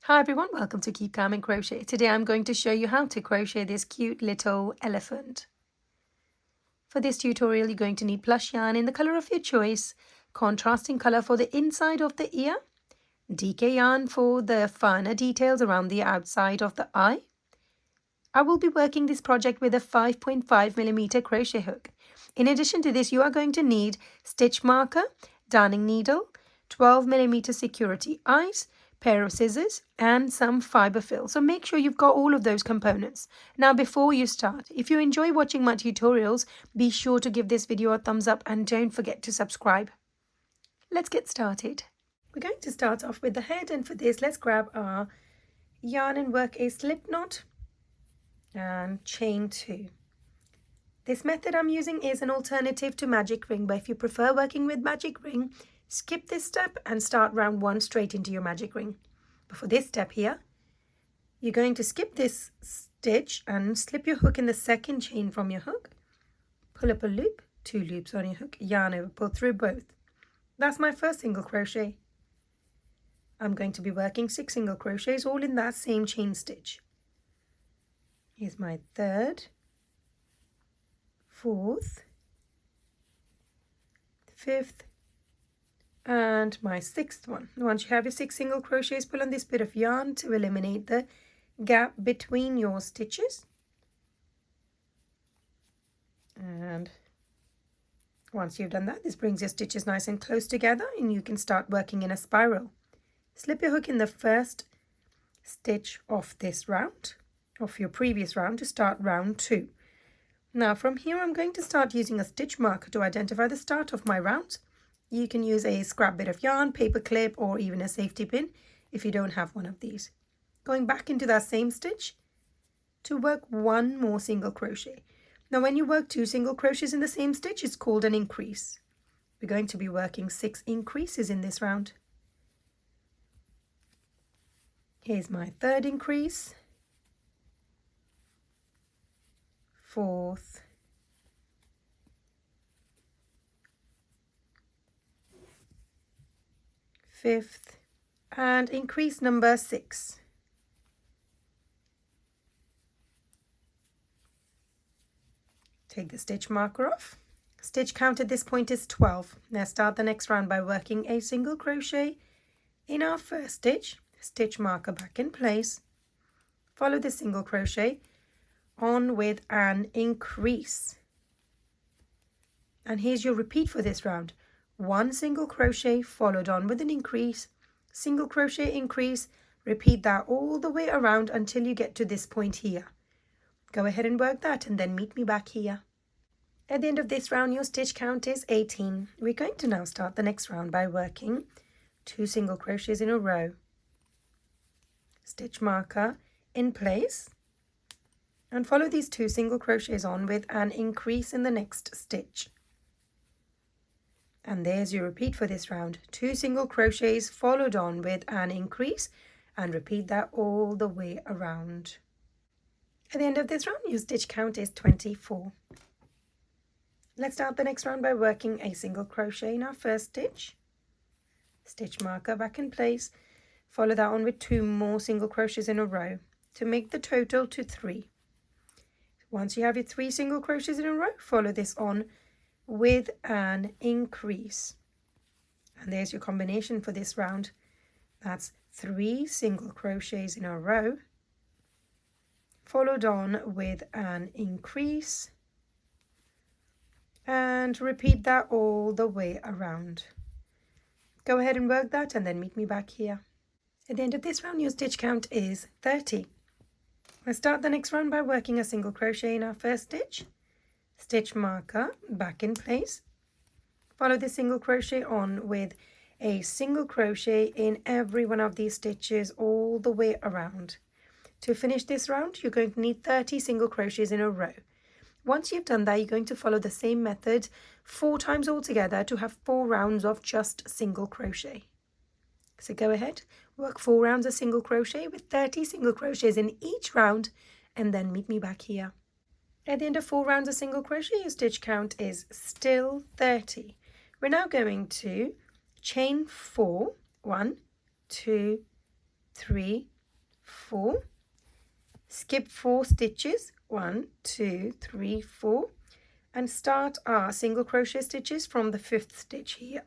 Hi everyone, welcome to Keep Calm and Crochet. Today I'm going to show you how to crochet this cute little elephant. For this tutorial you're going to need plush yarn in the color of your choice, contrasting color for the inside of the ear, DK yarn for the finer details around the outside of the eye. I will be working this project with a 5.5mm crochet hook. In addition to this, you are going to need stitch marker, darning needle, 12mm security eyes, pair of scissors, and some fiber fill. So make sure you've got all of those components. Now before you start, if you enjoy watching my tutorials, be sure to give this video a thumbs up and don't forget to subscribe. Let's get started. We're going to start off with the head, and for this let's grab our yarn and work a slip knot and chain 2. This method I'm using is an alternative to magic ring, but if you prefer working with magic ring, skip this step and start round 1 straight into your magic ring. But for this step here, you're going to skip this stitch and slip your hook in the second chain from your hook, pull up a loop, 2 loops on your hook, yarn over, pull through both. That's my first single crochet. I'm going to be working 6 single crochets all in that same chain stitch. Here's my third, fourth, fifth, and my sixth one. Once you have your 6 single crochets, pull on this bit of yarn to eliminate the gap between your stitches. And once you've done that, this brings your stitches nice and close together and you can start working in a spiral. Slip your hook in the first stitch of this round, of your previous round, to start round 2. Now from here I'm going to start using a stitch marker to identify the start of my round. You can use a scrap bit of yarn, paper clip, or even a safety pin if you don't have one of these. Going back into that same stitch to work 1 more single crochet. Now when you work 2 single crochets in the same stitch, it's called an increase. We're going to be working 6 increases in this round. Here's my third increase, fourth, fifth, and increase number 6. Take the stitch marker off. Stitch count at this point is 12. Now start the next round by working a single crochet in our first stitch, stitch marker back in place, follow the single crochet on with an increase. And here's your repeat for this round. 1 single crochet followed on with an increase, single crochet, increase, repeat that all the way around until you get to this point here. Go ahead and work that and then meet me back here. At the end of this round your stitch count is 18. We're going to now start the next round by working 2 single crochets in a row. Stitch marker in place and follow these 2 single crochets on with an increase in the next stitch. And there's your repeat for this round. 2 single crochets followed on with an increase, and repeat that all the way around. At the end of this round your stitch count is 24. Let's start the next round by working a single crochet in our first stitch. Stitch marker back in place, follow that on with 2 more single crochets in a row to make the total to 3. Once you have your 3 single crochets in a row, follow this on with an increase. And there's your combination for this round. That's 3 single crochets in a row, followed on with an increase, and repeat that all the way around. Go ahead and work that and then meet me back here. At the end of this round your stitch count is 30. Let's start the next round by working a single crochet in our first stitch, stitch marker back in place, follow the single crochet on with a single crochet in every one of these stitches all the way around. To finish this round you're going to need 30 single crochets in a row. Once you've done that, you're going to follow the same method 4 times altogether to have 4 rounds of just single crochet. So go ahead, work 4 rounds of single crochet with 30 single crochets in each round, and then meet me back here. At the end of 4 rounds of single crochet, your stitch count is still 30. We're now going to chain 4, 1, 2, 3, 4, skip 4 stitches, 1, 2, 3, 4, and start our single crochet stitches from the 5th stitch here.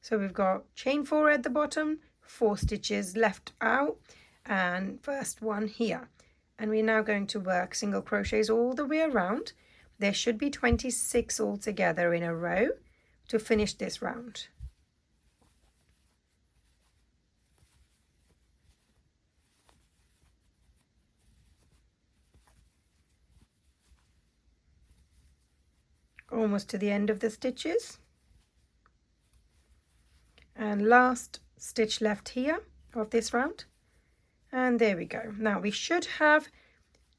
So we've got chain 4 at the bottom, 4 stitches left out, and first one here. And we're now going to work single crochets all the way around. There should be 26 altogether in a row to finish this round. Almost to the end of the stitches. And last stitch left here of this round. And there we go. Now we should have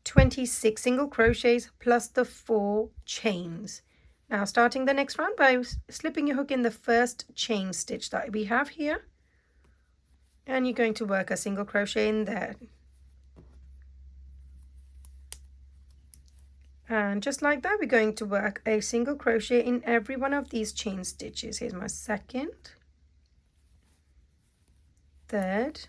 26 single crochets plus the 4 chains. Now starting the next round by slipping your hook in the first chain stitch that we have here. And you're going to work a single crochet in there. And just like that, we're going to work a single crochet in every one of these chain stitches. Here's my second, third,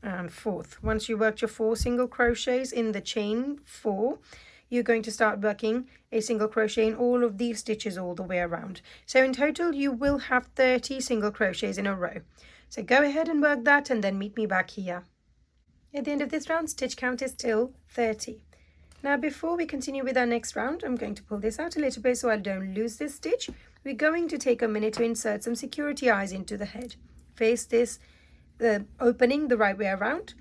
and fourth. Once you worked your 4 single crochets in the chain 4, you're going to start working a single crochet in all of these stitches all the way around. So in total, you will have 30 single crochets in a row. So go ahead and work that and then meet me back here. At the end of this round, stitch count is still 30. Now before we continue with our next round, I'm going to pull this out a little bit so I don't lose this stitch. We're going to take a minute to insert some security eyes into the head. Face this opening the right way around,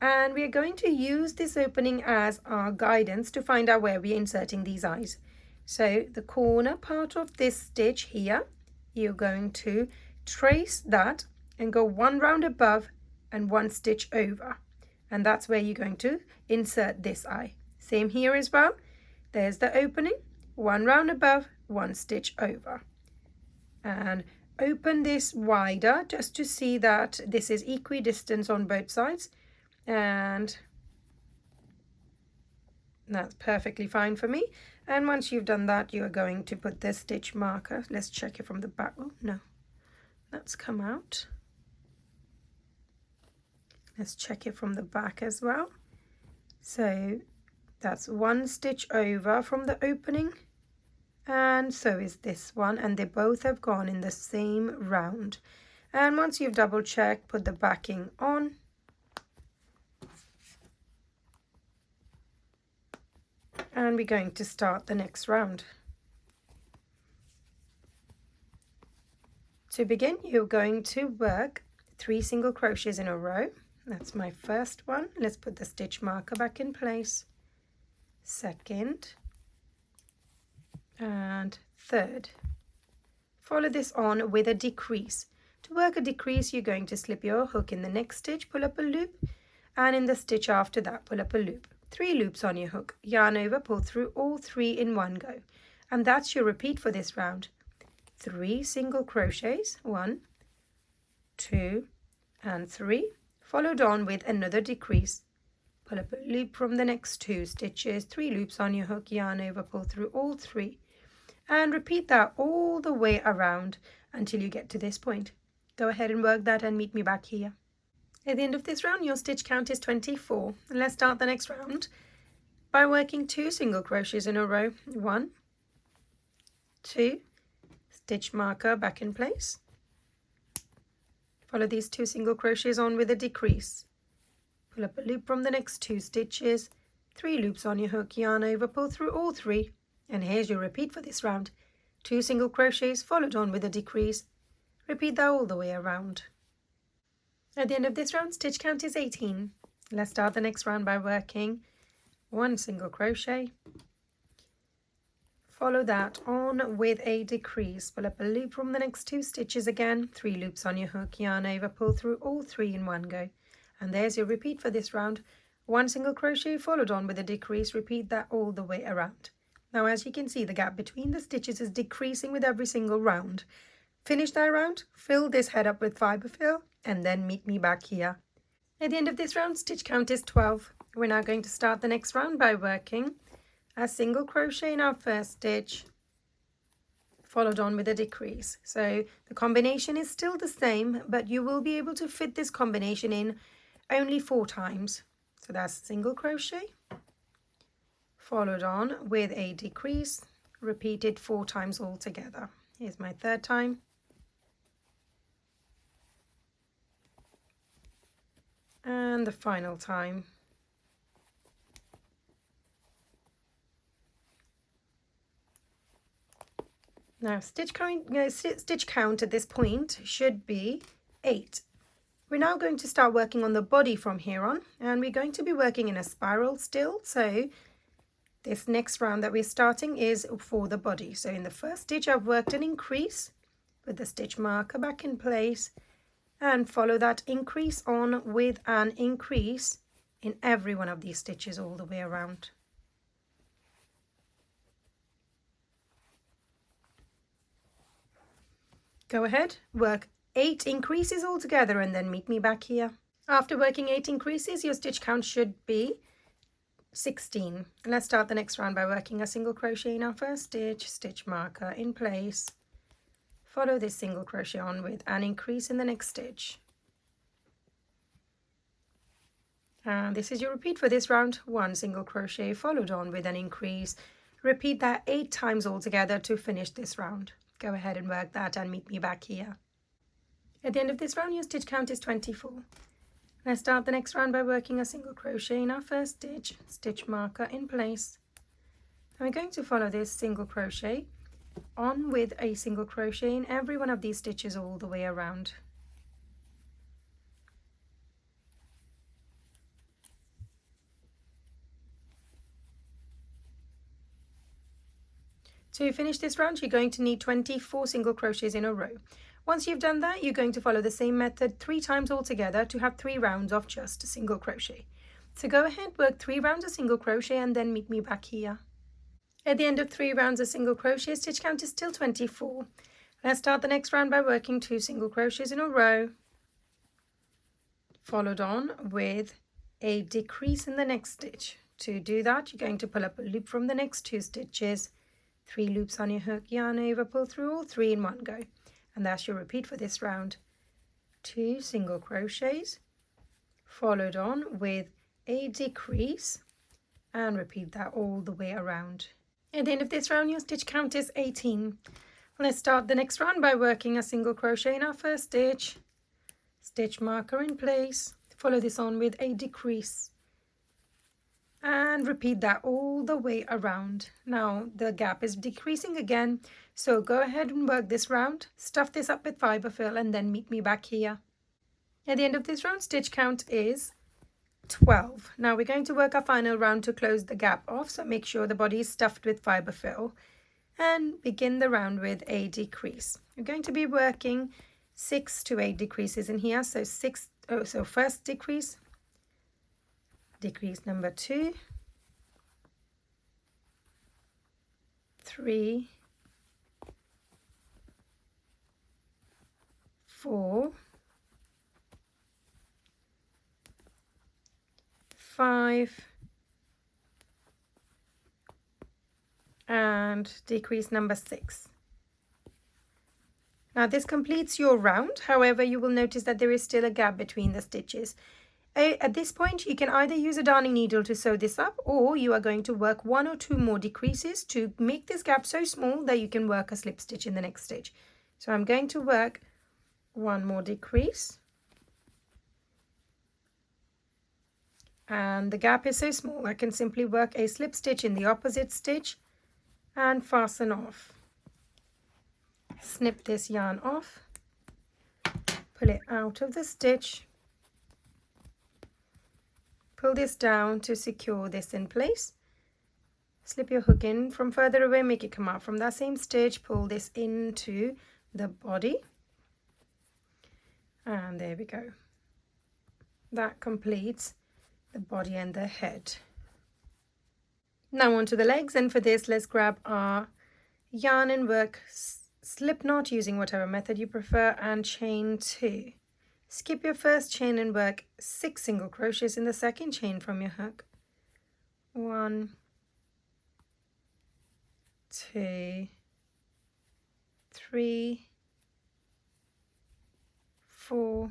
and we are going to use this opening as our guidance to find out where we're inserting these eyes. So the corner part of this stitch here, you're going to trace that and go 1 round above and 1 stitch over, and that's where you're going to insert this eye. Same here as well. There's the opening, 1 round above, 1 stitch over, and open this wider just to see that this is equidistant on both sides, and that's perfectly fine for me. And once you've done that, you are going to put the stitch marker. Let's check it from the back. Oh no, that's come out. Let's check it from the back as well. So that's 1 stitch over from the opening, and so is this one, and they both have gone in the same round. And once you've double checked, put the backing on, and we're going to start the next round. To begin, you're going to work 3 single crochets in a row. That's my first one. Let's put the stitch marker back in place. Second and third. Follow this on with a decrease. To work a decrease, you're going to slip your hook in the next stitch, pull up a loop, and in the stitch after that, pull up a loop. 3 loops on your hook, yarn over, pull through all 3 in one go. And that's your repeat for this round. 3 single crochets, 1, 2, and 3, followed on with another decrease. Pull up a loop from the next 2 stitches, 3 loops on your hook, yarn over, pull through all 3, and repeat that all the way around until you get to this point. Go ahead and work that and meet me back here. At the end of this round, your stitch count is 24. Let's start the next round by working 2 single crochets in a row. 1, 2, stitch marker back in place. Follow these 2 single crochets on with a decrease. Pull up a loop from the next 2 stitches, 3 loops on your hook, yarn over, pull through all 3, and here's your repeat for this round. 2 single crochets followed on with a decrease. Repeat that all the way around. At the end of this round, stitch count is 18. Let's start the next round by working 1 single crochet. Follow that on with a decrease. Pull up a loop from the next 2 stitches again, 3 loops on your hook, yarn over, pull through all 3 in one go. And there's your repeat for this round. 1 single crochet followed on with a decrease. Repeat that all the way around. Now, as you can see, the gap between the stitches is decreasing with every single round. Finish that round, fill this head up with fibre fill, and then meet me back here. At the end of this round, stitch count is 12. We're now going to start the next round by working a single crochet in our first stitch, followed on with a decrease. So the combination is still the same, but you will be able to fit this combination in only 4 times. So that's single crochet, followed on with a decrease, repeated 4 times all together. Here's my third time. And the final time. Now stitch count at this point should be 8. We're now going to start working on the body from here on, and we're going to be working in a spiral still. So this next round that we're starting is for the body. So in the first stitch I've worked an increase with the stitch marker back in place, and follow that increase on with an increase in every one of these stitches all the way around. Go ahead, work 8 increases all together and then meet me back here. After working 8 increases, your stitch count should be 16. And let's start the next round by working a single crochet in our first stitch, stitch marker in place. Follow this single crochet on with an increase in the next stitch. And this is your repeat for this round. 1 single crochet followed on with an increase. Repeat that 8 times all together to finish this round. Go ahead and work that and meet me back here. At the end of this round, your stitch count is 24. Let's start the next round by working a single crochet in our first stitch, stitch marker in place. And we're going to follow this single crochet on with a single crochet in every one of these stitches all the way around. To finish this round, you're going to need 24 single crochets in a row. Once you've done that, you're going to follow the same method 3 times altogether to have 3 rounds of just single crochet. So go ahead, work 3 rounds of single crochet and then meet me back here. At the end of 3 rounds of single crochet, stitch count is still 24. Let's start the next round by working 2 single crochets in a row, followed on with a decrease in the next stitch. To do that, you're going to pull up a loop from the next 2 stitches, 3 loops on your hook, yarn over, pull through all 3 in one go. And that's your repeat for this round. 2 single crochets, followed on with a decrease, and repeat that all the way around. At the end of this round, your stitch count is 18. Let's start the next round by working a single crochet in our first stitch, stitch marker in place, follow this on with a decrease, and repeat that all the way around. Now the gap is decreasing again, so go ahead and work this round, stuff this up with fiber fill, and then meet me back here. At the end of this round, stitch count is 12. Now we're going to work our final round to close the gap off, so make sure the body is stuffed with fiber fill, and begin the round with a decrease. You're going to be working 6 to 8 decreases in here, so first decrease, decrease number 2, 3, 4, 5, and decrease number 6. Now this completes your round. However, you will notice that there is still a gap between the stitches. At this point, you can either use a darning needle to sew this up, or you are going to work 1 or 2 more decreases to make this gap so small that you can work a slip stitch in the next stitch. So I'm going to work 1 more decrease, and the gap is so small I can simply work a slip stitch in the opposite stitch and fasten off. Snip this yarn off, pull it out of the stitch, pull this down to secure this in place, slip your hook in from further away, make it come out from that same stitch, pull this into the body, and there we go. That completes the body and the head. Now onto the legs, and for this let's grab our yarn and work slip knot using whatever method you prefer, and chain 2. Skip your first chain and work 6 single crochets in the second chain from your hook. 1, 2, 3, 4,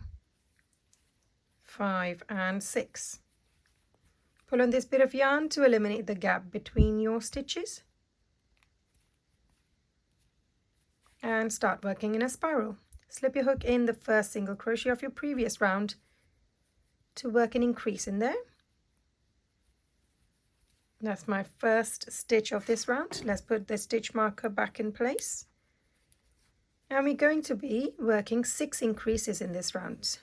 5 and 6. Pull on this bit of yarn to eliminate the gap between your stitches and start working in a spiral. Slip your hook in the first single crochet of your previous round to work an increase in there. That's my first stitch of this round. Let's put the stitch marker back in place. And we're going to be working 6 increases in this round.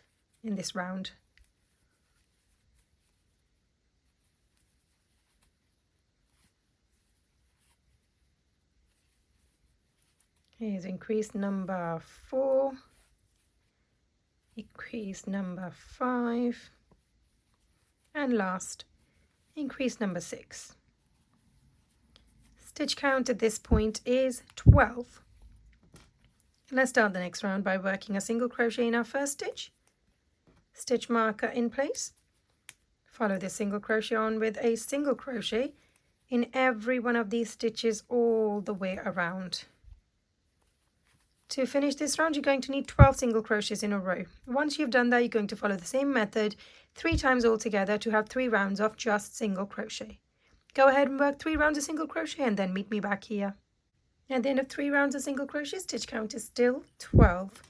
Here's increase number 4, increase number 5, and last, increase number 6. Stitch count at this point is 12. Let's start the next round by working a single crochet in our first stitch, stitch marker in place, follow the single crochet on with a single crochet in every one of these stitches all the way around. To finish this round, you're going to need 12 single crochets in a row. Once you've done that, you're going to follow the same method 3 times altogether to have 3 rounds of just single crochet. Go ahead and work 3 rounds of single crochet and then meet me back here. At the end of 3 rounds of single crochet, stitch count is still 12.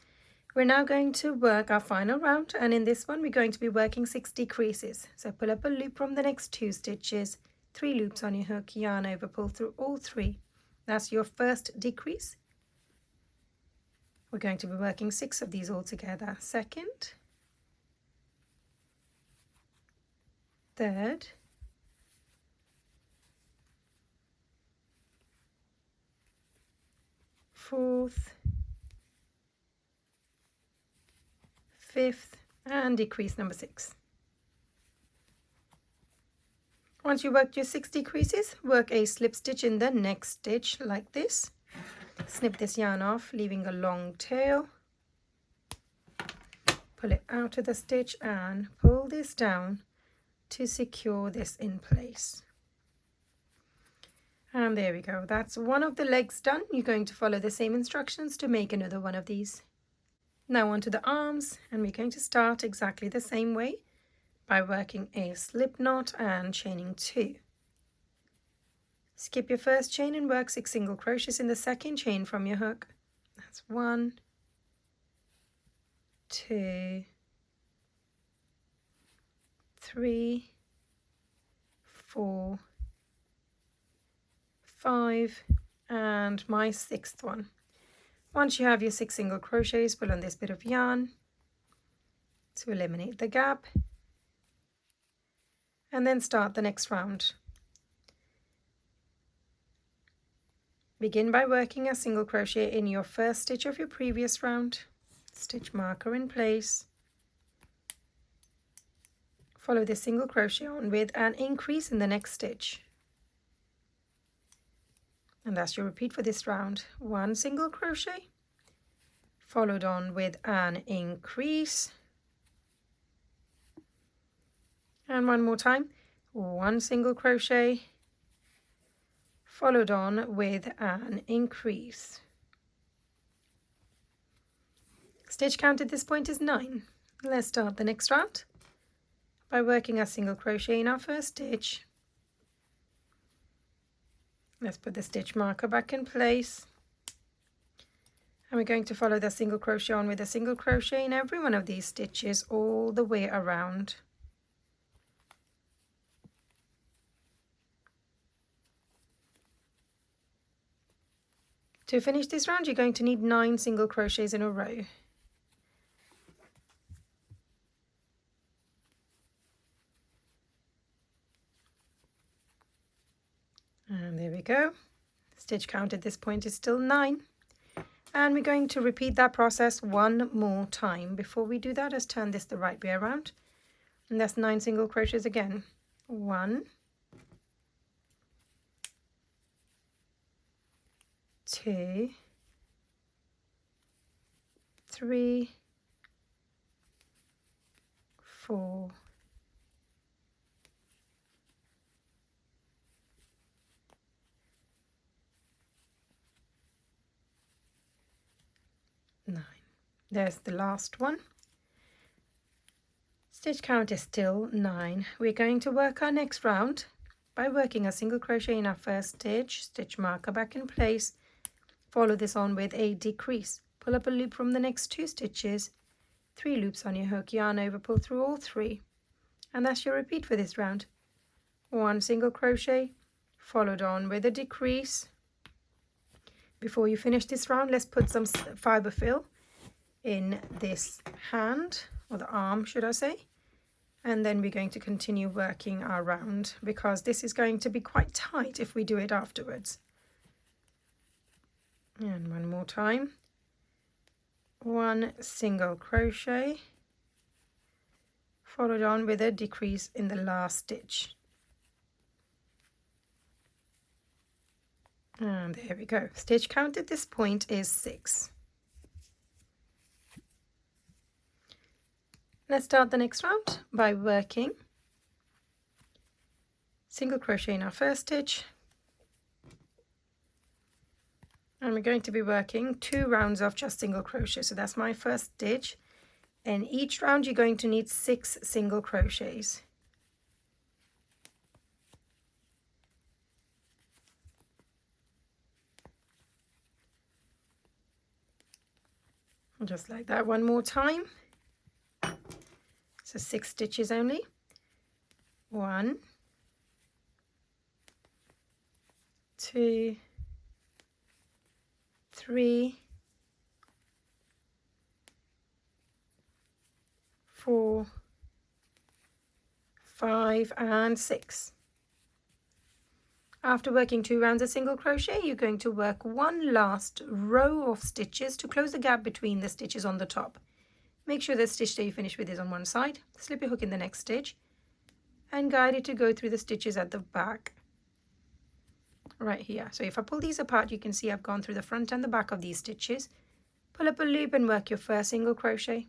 We're now going to work our final round, and in this one we're going to be working 6 decreases. So pull up a loop from the next 2 stitches, 3 loops on your hook, yarn over, pull through all 3. That's your first decrease. We're going to be working 6 of these all together. Second, third, fourth, fifth, and decrease number 6. Once you worked your 6 decreases, work a slip stitch in the next stitch like this. Snip this yarn off, leaving a long tail. Pull it out of the stitch and pull this down to secure this in place. And there we go. That's one of the legs done. You're going to follow the same instructions to make another one of these. Now onto the arms, and we're going to start exactly the same way by working a slip knot and chaining 2. Skip your first chain and work 6 single crochets in the second chain from your hook. That's 1, 2, 3, 4, 5, and my 6th one. Once you have your 6 single crochets, pull on this bit of yarn to eliminate the gap, and then start the next round. Begin by working a single crochet in your first stitch of your previous round, stitch marker in place. Follow the single crochet on with an increase in the next stitch. And that's your repeat for this round. 1 single crochet, followed on with an increase. And one more time, 1 single crochet, followed on with an increase. Stitch count at this point is 9. Let's start the next round by working a single crochet in our first stitch. Let's put the stitch marker back in place, and we're going to follow the single crochet on with a single crochet in every one of these stitches all the way around. To finish this round, you're going to need 9 single crochets in a row. And there we go. Stitch count at this point is still 9. And we're going to repeat that process one more time. Before we do that, let's turn this the right way around. And that's 9 single crochets again. 1, 2, 3, 4, There's the last one. Stitch count is still 9. We're going to work our next round by working a single crochet in our first stitch, stitch marker back in place. Follow this on with a decrease. Pull up a loop from the next 2 stitches, 3 loops on your hook, yarn over, pull through all 3. And that's your repeat for this round. 1 single crochet, followed on with a decrease. Before you finish this round, let's put some fiber fill in this hand, or the arm should I say, and then we're going to continue working our round because this is going to be quite tight if we do it afterwards. And one more time, 1 single crochet, followed on with a decrease in the last stitch. And there we go. Stitch count at this point is 6. Let's start the next round by working single crochet in our first stitch. And we're going to be working 2 rounds of just single crochet. So that's my first stitch. And each round you're going to need 6 single crochets. Just like that, one more time. So 6 stitches only. 1, 2, 3, 4, 5, and 6. After working 2 rounds of single crochet, you're going to work 1 last row of stitches to close the gap between the stitches on the top. Make sure the stitch that you finish with is on one side. Slip your hook in the next stitch and guide it to go through the stitches at the back right here. So if I pull these apart, you can see I've gone through the front and the back of these stitches. Pull up a loop and work your first single crochet.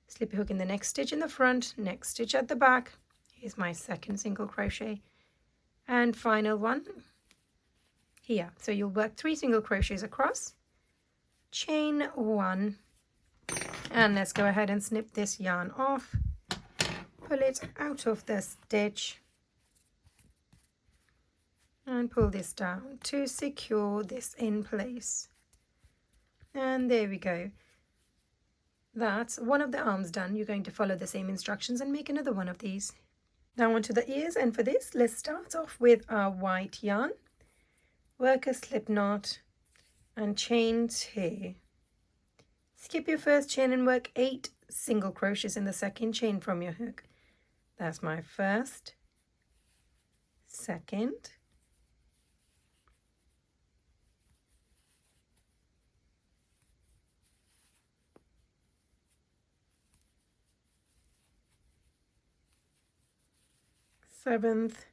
Slip your hook in the next stitch in the front, next stitch at the back. Here's my second single crochet. And final one here. So you'll work 3 single crochets across, chain 1, and let's go ahead and snip this yarn off, pull it out of the stitch and pull this down to secure this in place. And there we go. That's one of the arms done. You're going to follow the same instructions and make another one of these. Now onto the ears, and for this let's start off with our white yarn, work a slip knot and chain 2. Skip your first chain and work 8 single crochets in the second chain from your hook. That's my first, second, seventh,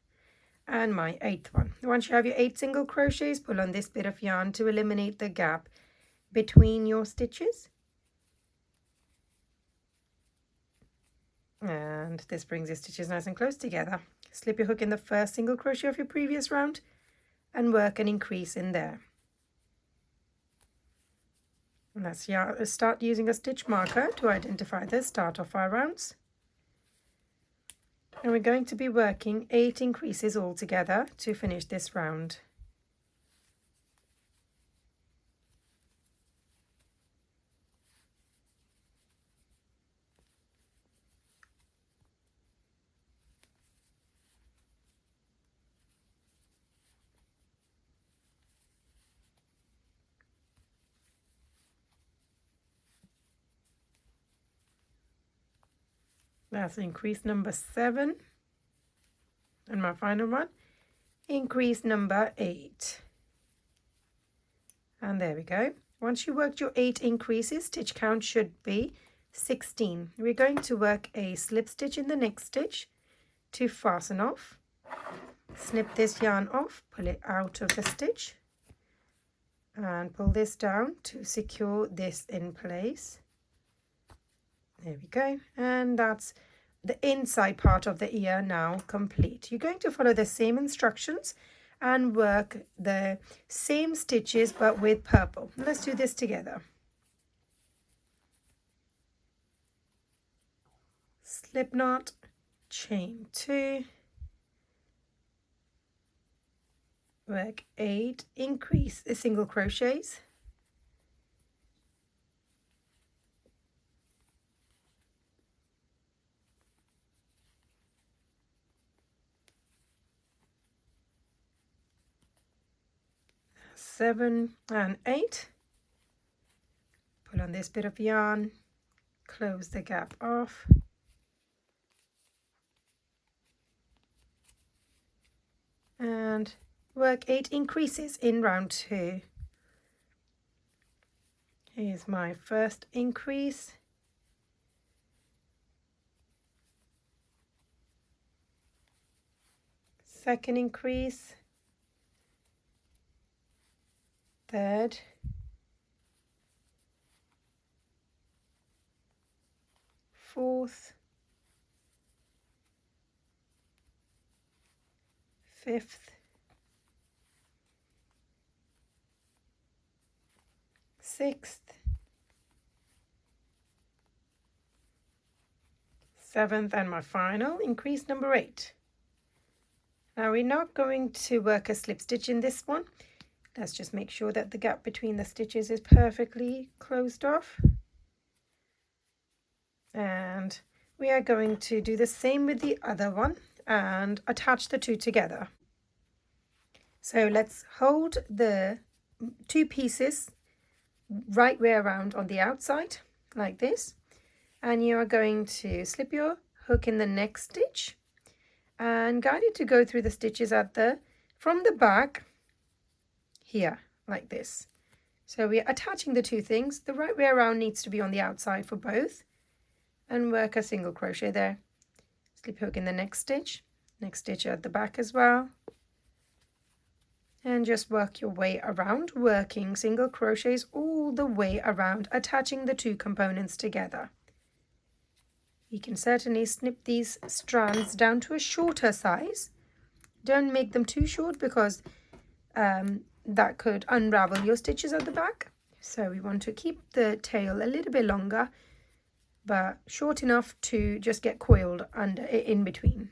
and my 8th one. Once you have your 8 single crochets, pull on this bit of yarn to eliminate the gap between your stitches. And this brings your stitches nice and close together. Slip your hook in the first single crochet of your previous round and work an increase in there. And let's start using a stitch marker to identify the start of our rounds. And we're going to be working 8 increases all together to finish this round. That's increase number 7. And my final one, increase number 8. And there we go. Once you worked your 8 increases, stitch count should be 16. We're going to work a slip stitch in the next stitch to fasten off. Snip this yarn off, pull it out of the stitch, and pull this down to secure this in place. There we go, and that's the inside part of the ear now complete. You're going to follow the same instructions and work the same stitches but with purple. Let's do this together. slip knot, chain 2, work 8, increase a single crochets, seven and 8, pull on this bit of yarn, close the gap off, and work 8 increases in round 2. Here's my first increase, second increase, third, fourth, fifth, sixth, seventh, and my final increase number 8. Now we're not going to work a slip stitch in this one. Let's just make sure that the gap between the stitches is perfectly closed off. And we are going to do the same with the other one and attach the two together. So let's hold the 2 pieces right way around on the outside like this, and you are going to slip your hook in the next stitch and guide it to go through the stitches from the back here like this. So we're attaching the 2 things. The right way around needs to be on the outside for both, and work a single crochet there, slip hook in the next stitch at the back as well, and just work your way around, working single crochets all the way around, attaching the 2 components together. You can certainly snip these strands down to a shorter size. Don't make them too short because that could unravel your stitches at the back. So we want to keep the tail a little bit longer, but short enough to just get coiled under in between.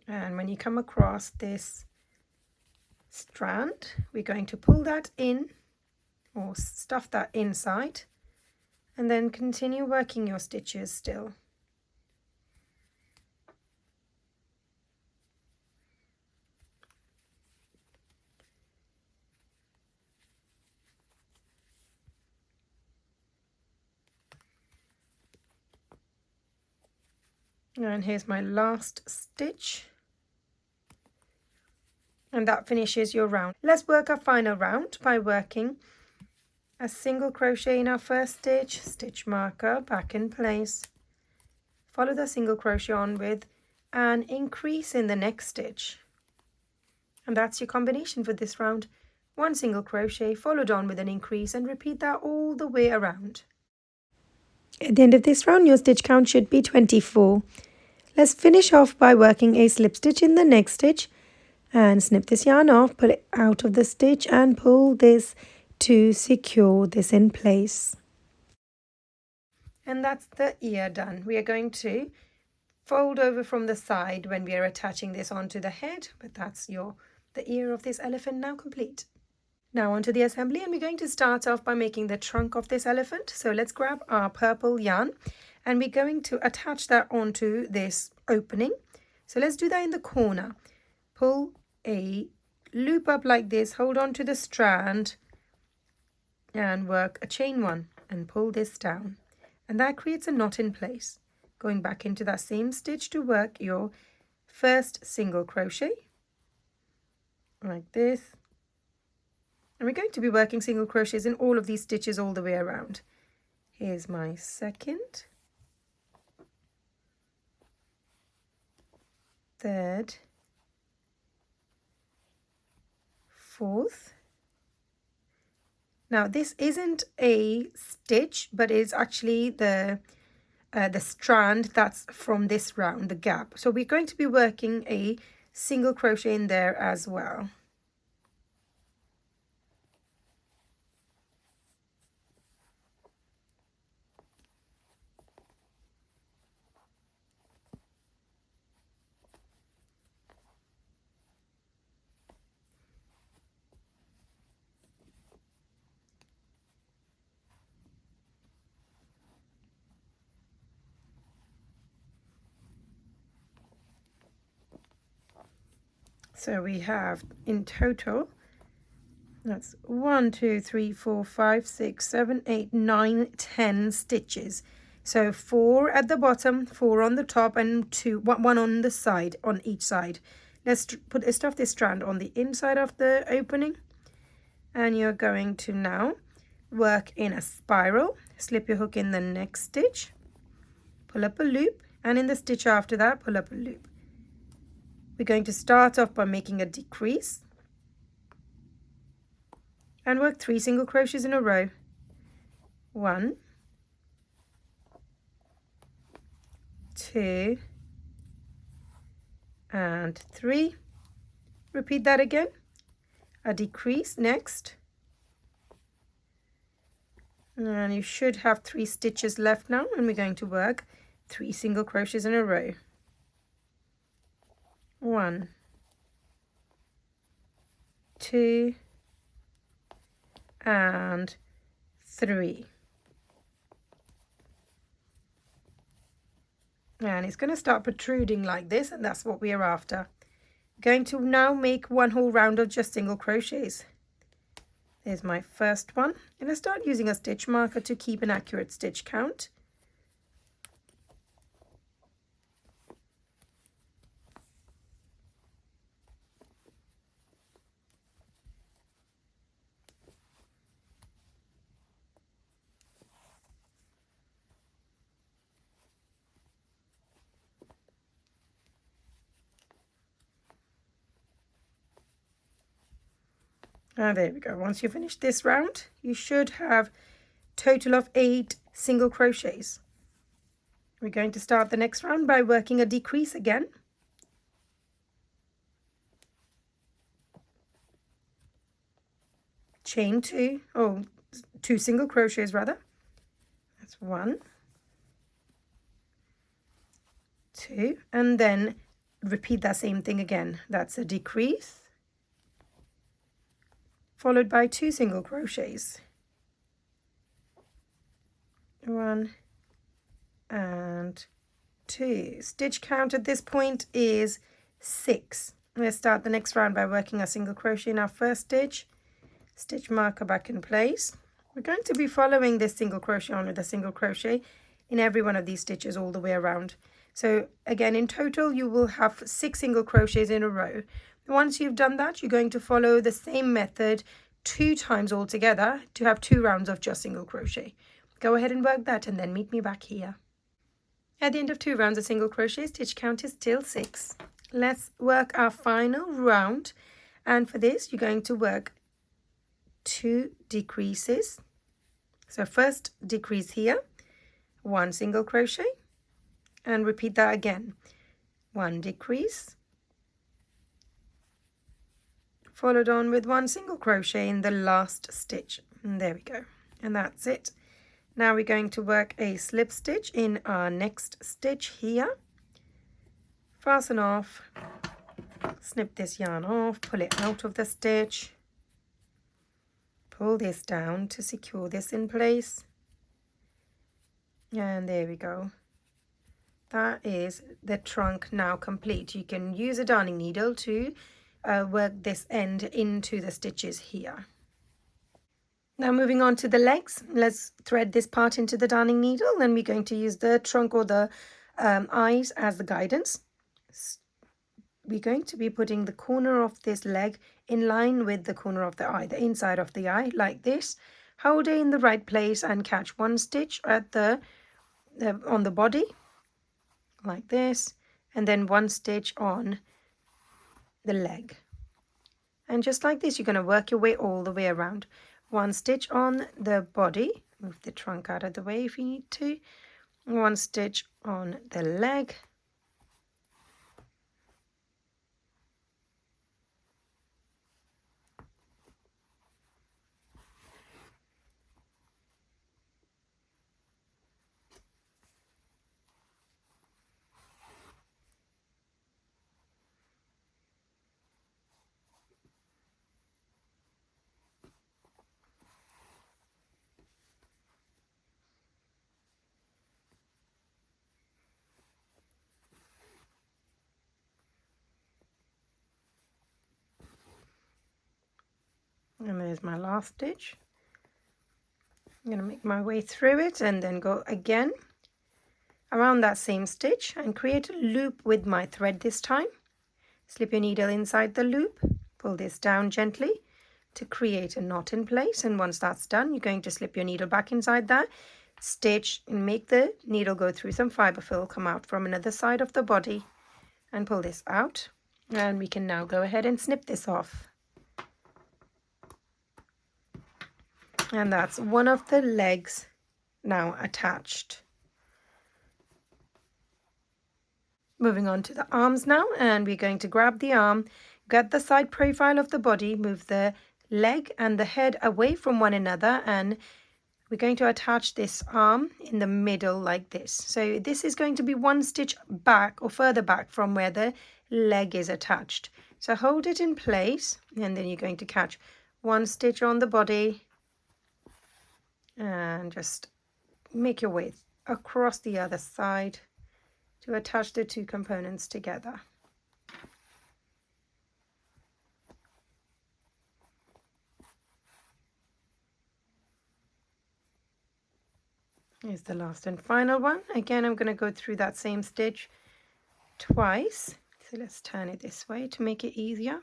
And when you come across this strand, we're going to pull that in or stuff that inside, and then continue working your stitches still. And here's my last stitch. And that finishes your round. Let's work our final round by working a single crochet in our first stitch, stitch marker, back in place. Follow the single crochet on with an increase in the next stitch. And that's your combination for this round. 1 single crochet followed on with an increase, and repeat that all the way around. At the end of this round, your stitch count should be 24. Let's finish off by working a slip stitch in the next stitch, and snip this yarn off, pull it out of the stitch and pull this to secure this in place. And that's the ear done. We are going to fold over from the side when we are attaching this onto the head, but that's the ear of this elephant now complete. Now onto the assembly, and we're going to start off by making the trunk of this elephant. So let's grab our purple yarn and we're going to attach that onto this opening. So let's do that in the corner. Pull a loop up like this, hold on to the strand and work a chain 1 and pull this down, and that creates a knot in place. Going back into that same stitch to work your first single crochet like this, and we're going to be working single crochets in all of these stitches all the way around. Here's my second, third, 4th. Now this isn't a stitch, but it's actually the strand that's from this round, the gap. So we're going to be working a single crochet in there as well. So we have in total, that's 1, 2, 3, 4, 5, 6, 7, 8, 9, 10 stitches. So 4 at the bottom, 4 on the top, and 1 on the side, on each side. Let's stuff this strand on the inside of the opening, and you're going to now work in a spiral. Slip your hook in the next stitch, pull up a loop, and in the stitch after that, pull up a loop. We're going to start off by making a decrease and work 3 single crochets in a row. 1, 2, and 3. Repeat that again. A decrease next. And you should have 3 stitches left now, and we're going to work 3 single crochets in a row. 1, 2, and 3. And it's going to start protruding like this, and that's what we are after. Going to now make one whole round of just single crochets. There's my first one, and I start using a stitch marker to keep an accurate stitch count. There we go. Once you finish this round, you should have a total of 8 single crochets. We're going to start the next round by working a decrease again. Chain 2, oh, 2 single crochets rather. That's 1, 2, and then repeat that same thing again. That's a decrease, followed by 2 single crochets. 1 and 2. Stitch count at this point is 6. Let's start the next round by working a single crochet in our first stitch. Stitch marker back in place. We're going to be following this single crochet on with a single crochet in every one of these stitches all the way around. So again, in total you will have 6 single crochets in a row. Once you've done that, you're going to follow the same method 2 times altogether to have 2 rounds of just single crochet. Go ahead and work that and then meet me back here. At the end of 2 rounds of single crochet, stitch count is still 6. Let's work our final round, and for this you're going to work 2 decreases. So first decrease here, 1 single crochet, and repeat that again. 1 decrease, followed on with 1 single crochet in the last stitch. And there we go, and that's it. Now we're going to work a slip stitch in our next stitch here. Fasten off, snip this yarn off, pull it out of the stitch, pull this down to secure this in place, and there we go. That is the trunk now complete. You can use a darning needle to work this end into the stitches here. Now moving on to the legs, let's thread this part into the darning needle. Then we're going to use the trunk or the eyes as the guidance. We're going to be putting the corner of this leg in line with the corner of the eye, the inside of the eye, like this. Hold it in the right place and catch 1 stitch at on the body, like this, and then 1 stitch on the leg. And just like this, you're going to work your way all the way around. One stitch on the body, move the trunk out of the way if you need to. One stitch on the leg. And there's my last stitch. I'm going to make my way through it and then go again around that same stitch and create a loop with my thread this time. Slip your needle inside the loop, pull this down gently to create a knot in place, and once that's done, you're going to slip your needle back inside that, stitch and make the needle go through some fiber fill, come out from another side of the body and pull this out, and we can now go ahead and snip this off. And that's one of the legs now attached. Moving on to the arms now, and we're going to grab the arm, get the side profile of the body, move the leg and the head away from one another, and we're going to attach this arm in the middle like this. So this is going to be one stitch back or further back from where the leg is attached. So hold it in place, and then you're going to catch one stitch on the body and just make your way across the other side to attach the two components together. Here's the last and final one. Again, I'm going to go through that same stitch twice. So let's turn it this way to make it easier.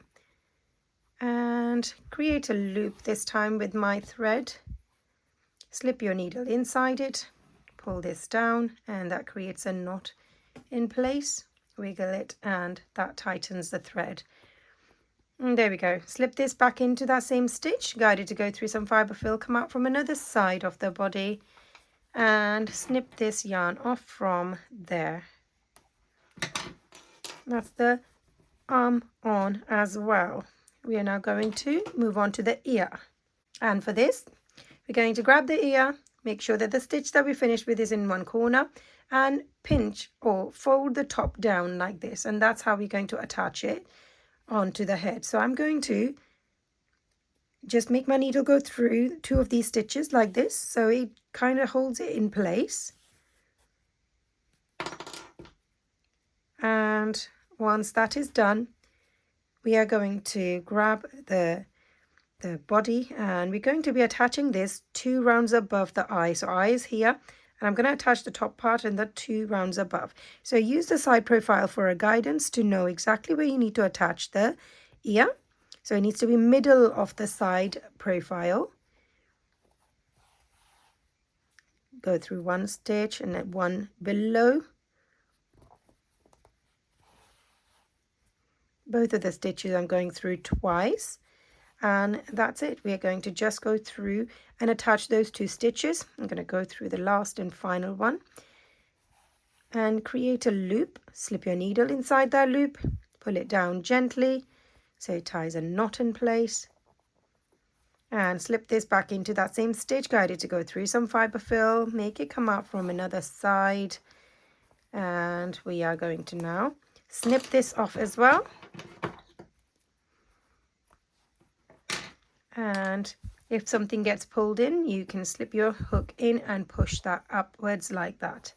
And create a loop this time with my thread. Slip your needle inside it, pull this down, and that creates a knot in place. Wiggle it, and that tightens the thread. And there we go. Slip this back into that same stitch, guide it to go through some fiber fill, come out from another side of the body, and snip this yarn off from there. That's the arm on as well. We are now going to move on to the ear, and for this we're going to grab the ear, make sure that the stitch that we finished with is in one corner, and pinch or fold the top down like this, and that's how we're going to attach it onto the head. So I'm going to just make my needle go through two of these stitches like this, so it kind of holds it in place. And once that is done, we are going to grab the body, and we're going to be attaching this 2 rounds above the eye. So eye is here, and I'm going to attach the top part and the 2 rounds above. So use the side profile for a guidance to know exactly where you need to attach the ear. So it needs to be middle of the side profile. Go through one stitch and then one below. Both of the stitches I'm going through twice. And that's it. We are going to just go through and attach those 2 stitches. I'm going to go through the last and final one and create a loop. Slip your needle inside that loop, pull it down gently so it ties a knot in place, and slip this back into that same stitch, guide it to go through some fiber fill, make it come out from another side, and we are going to now snip this off as well. And if something gets pulled in, you can slip your hook in and push that upwards like that.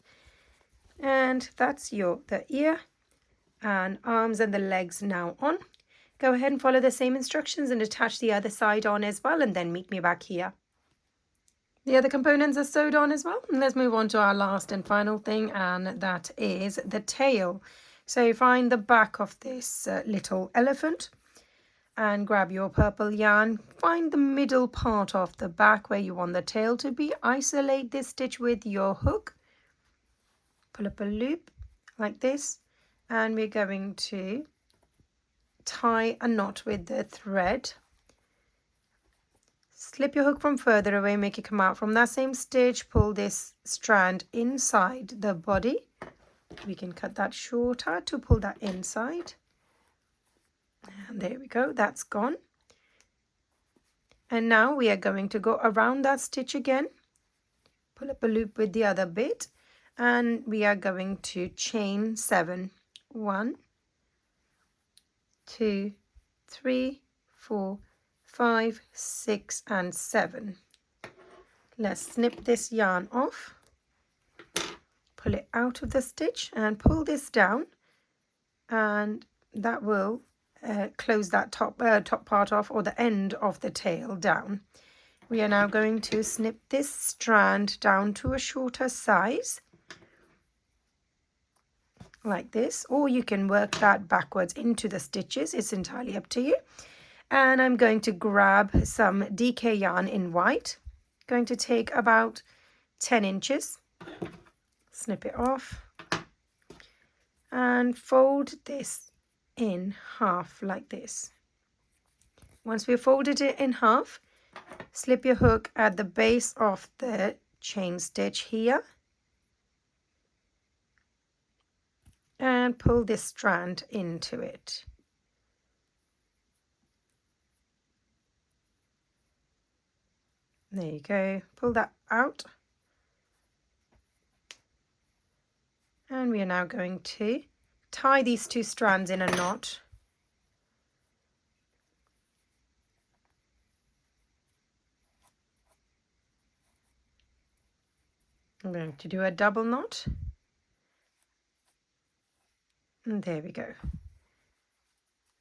And that's the ear and arms and the legs now on. Go ahead and follow the same instructions and attach the other side on as well, and then meet me back here. The other components are sewed on as well. And let's move on to our last and final thing, and that is the tail. So find the back of this little elephant and grab your purple yarn, find the middle part of the back where you want the tail to be, isolate this stitch with your hook, pull up a loop like this, and we're going to tie a knot with the thread. Slip your hook from further away, make it come out from that same stitch, pull this strand inside the body. We can cut that shorter to pull that inside. And there we go, that's gone. And now we are going to go around that stitch again, pull up a loop with the other bit, and we are going to chain 7. 1, 2, 3, 4, 5, 6, and 7. Let's snip this yarn off, pull it out of the stitch and pull this down, and that will close that top part off, or the end of the tail down. We are now going to snip this strand down to a shorter size like this, or you can work that backwards into the stitches, it's entirely up to you. And I'm going to grab some DK yarn in white, going to take about 10 inches, snip it off and fold this in half like this. Once we've folded it in half, slip your hook at the base of the chain stitch here and pull this strand into it. There you go, pull that out. And we are now going to tie these 2 strands in a knot. I'm going to do a double knot. And there we go.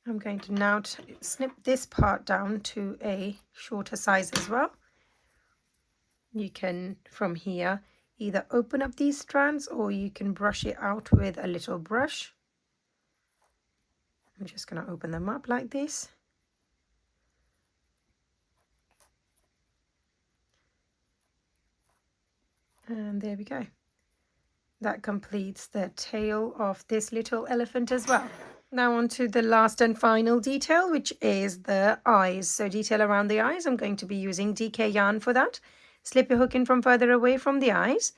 I'm going to now snip this part down to a shorter size as well. You can, from here, either open up these strands or you can brush it out with a little brush. I'm just going to open them up like this. And there we go. That completes the tail of this little elephant as well. Now on to the last and final detail, which is the eyes. So detail around the eyes, I'm going to be using DK yarn for that. Slip your hook in from further away from the eyes.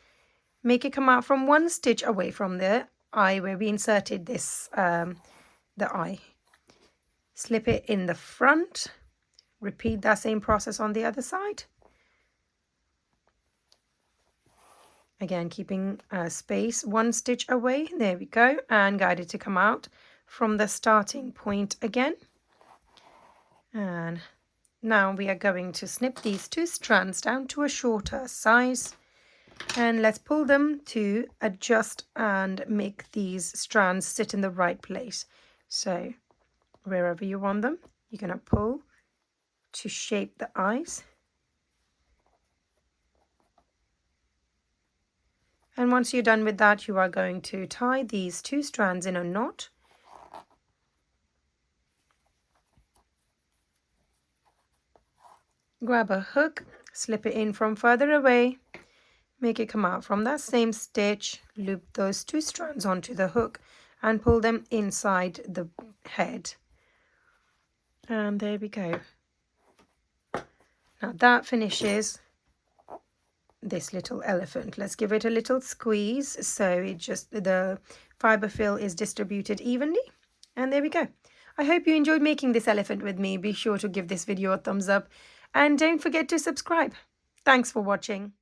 Make it come out from 1 stitch away from the eye where we inserted this, the eye. Slip it in the front. Repeat that same process on the other side. Again, keeping space 1 stitch away. There we go. And guide it to come out from the starting point again. And now we are going to snip these 2 strands down to a shorter size. And let's pull them to adjust and make these strands sit in the right place. So wherever you want them, you're going to pull to shape the eyes. And once you're done with that, you are going to tie these 2 strands in a knot. Grab a hook, slip it in from further away, make it come out from that same stitch, loop those 2 strands onto the hook and pull them inside the head. And there we go. Now that finishes this little elephant. Let's give it a little squeeze so it just the fiber fill is distributed evenly. And there we go. I hope you enjoyed making this elephant with me. Be sure to give this video a thumbs up and don't forget to subscribe. Thanks for watching.